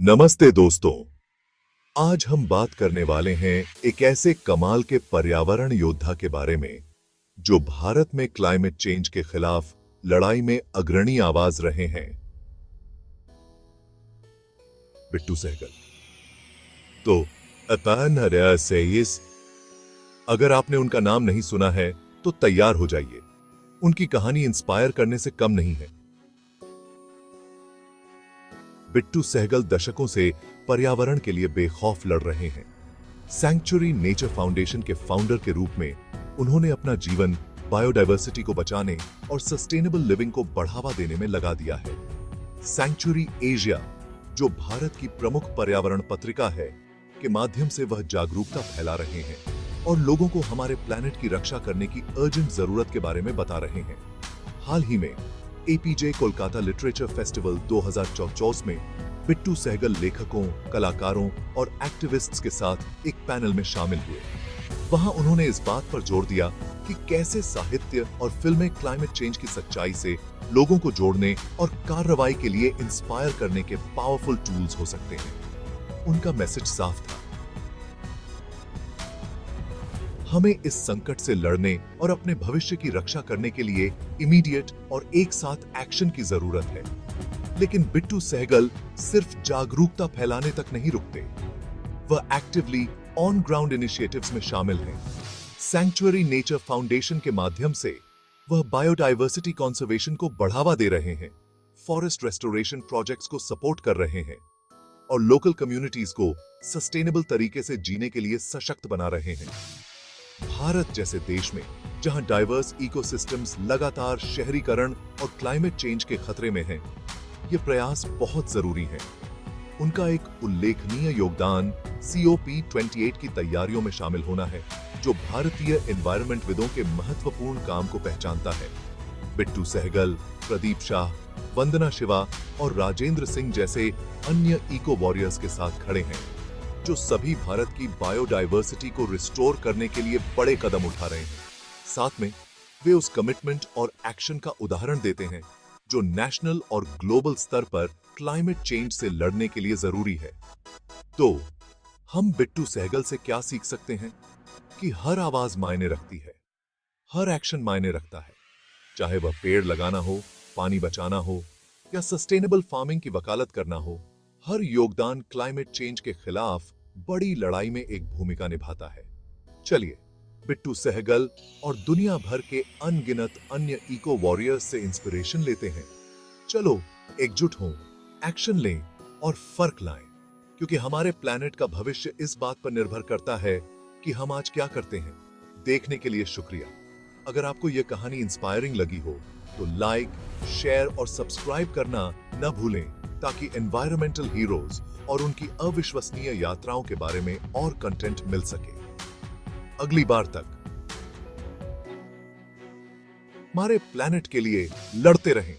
नमस्ते दोस्तों। आज हम बात करने वाले हैं एक ऐसे कमाल के पर्यावरण योद्धा के बारे में जो भारत में क्लाइमेट चेंज के खिलाफ लड़ाई में अग्रणी आवाज रहे हैं। बिट्टू सहगल। तो अपन सेइस, अगर आपने उनका नाम नहीं सुना है तो तैयार हो जाइए। उनकी कहानी इंस्पायर करने से कम नहीं है। बिट्टू सहगल दशकों से पर्यावरण के लिए बेखौफ लड़ रहे हैं। सैंक्चुरी नेचर फाउंडेशन के फाउंडर के रूप में उन्होंने अपना जीवन बायोडायवर्सिटी को बचाने और सस्टेनेबल लिविंग को बढ़ावा देने में लगा दिया है। सैंक्चुरी एशिया, जो भारत की प्रमुख पर्यावरण पत्रिका है, के माध्यम से वह जागरूकता फैला रहे हैं और लोगों को हमारे प्लैनेट की रक्षा करने की अर्जेंट जरूरत के बारे में बता रहे हैं। हाल ही में एपीजे कोलकाता लिटरेचर फेस्टिवल 2024 में बिट्टू सहगल लेखकों, कलाकारों और एक्टिविस्ट्स के साथ एक पैनल में शामिल हुए। वहां उन्होंने इस बात पर जोर दिया कि कैसे साहित्य और फिल्में क्लाइमेट चेंज की सच्चाई से लोगों को जोड़ने और कार्रवाई के लिए इंस्पायर करने के पावरफुल टूल्स हो सकते हैं। उनका मैसेज साफ था, हमें इस संकट से लड़ने और अपने भविष्य की रक्षा करने के लिए इमीडिएट और एक साथ एक्शन की जरूरत है। लेकिन बिट्टू सहगल सिर्फ जागरूकता फैलाने तक नहीं रुकते, वह एक्टिवली ऑन ग्राउंड इनिशिएटिव्स में शामिल हैं। सैंक्चुरी नेचर फाउंडेशन के माध्यम से वह बायोडायवर्सिटी कंजर्वेशन को बढ़ावा दे रहे हैं, फॉरेस्ट रेस्टोरेशन प्रोजेक्ट्स को सपोर्ट कर रहे हैं और लोकल कम्युनिटीज को सस्टेनेबल तरीके से जीने के लिए सशक्त बना रहे हैं। भारत जैसे देश में जहां डाइवर्स इकोसिस्टम्स लगातार शहरीकरण और क्लाइमेट चेंज के खतरे में हैं, ये प्रयास बहुत जरूरी है। उनका एक उल्लेखनीय योगदान COP28 की तैयारियों में शामिल होना है, जो भारतीय एनवायरनमेंट विदों के महत्वपूर्ण काम को पहचानता है। बिट्टू सहगल, प्रदीप शाह, वंदना शिवा और राजेंद्र सिंह जैसे अन्य इको वॉरियर्स के साथ खड़े हैं, जो सभी भारत की बायोडायवर्सिटी को रिस्टोर करने के लिए बड़े कदम उठा रहे हैं। साथ में वे उस कमिटमेंट और एक्शन का उदाहरण देते हैं जो नेशनल और ग्लोबल स्तर पर क्लाइमेट चेंज से लड़ने के लिए जरूरी है। तो हम बिट्टू सहगल से क्या सीख सकते हैं कि हर आवाज मायने रखती है, हर एक्शन मायने रखता है, चाहे वह पेड़ लगाना हो, पानी बचाना हो या सस्टेनेबल फार्मिंग की वकालत करना हो। हर योगदान क्लाइमेट चेंज के खिलाफ बड़ी लड़ाई में एक भूमिका निभाता है। चलिए बिट्टू सहगल और दुनिया भर के अनगिनत अन्य इको वॉरियर्स से इंस्पिरेशन लेते हैं। चलो एकजुट हों, एक्शन लें और फर्क लाएं, क्योंकि हमारे प्लैनेट का भविष्य इस बात पर निर्भर करता है कि हम आज क्या करते हैं। देखने के लिए शुक्रिया। अगर आपको यह कहानी इंस्पायरिंग लगी हो तो लाइक, शेयर और सब्सक्राइब करना न भूलें, ताकि एनवायरमेंटल हीरोज और उनकी अविश्वसनीय यात्राओं के बारे में और कंटेंट मिल सके। अगली बार तक हमारे प्लैनेट के लिए लड़ते रहें।